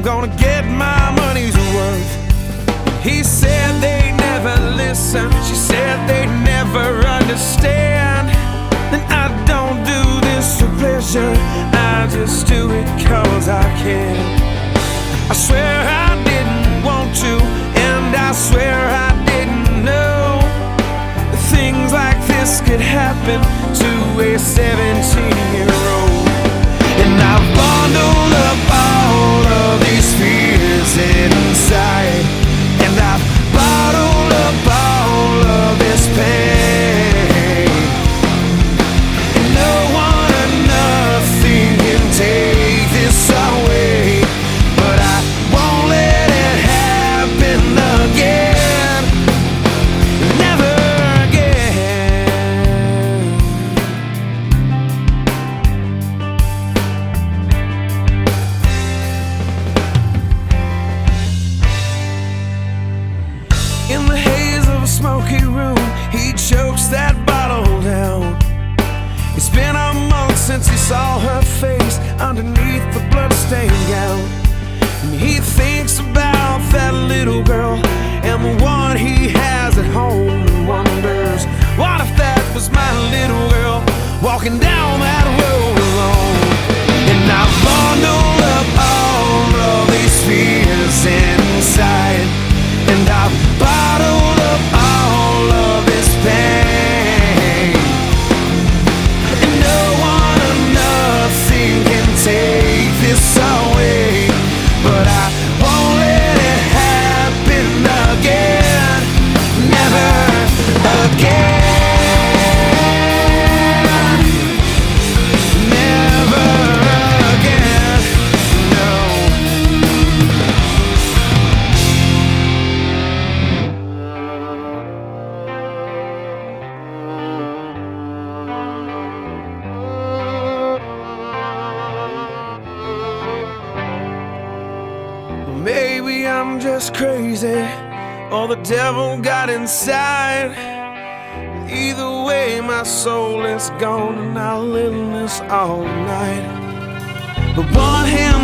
I'm gonna get my money's worth. He said they never listen, she said they never understand. And I don't do this for pleasure, I just do it 'cause I can. I swear I didn't want to, and I swear I didn't know that things like this could happen to a 17-year-old. And I've bundled up all of these fears inside, and I've bottled up all of this pain. And no one or nothing can take this away, but I won't let it happen again. Never again. In the haze of a smoky room, he chokes that bottle down. It's been a month since he saw her face underneath the bloodstained gown. And he thinks about that little girl and the one he has at home, and wonders, what if that was my little girl walking down that road alone? And I bundled up all of these fears inside, and I bottled up all of this pain. And no one or nothing can take this away, but I won't let it happen again. Never again. Never again. No. Maybe I'm just crazy, or the devil got inside. Either way, my soul is gone, and I'll live in this all night. But one hand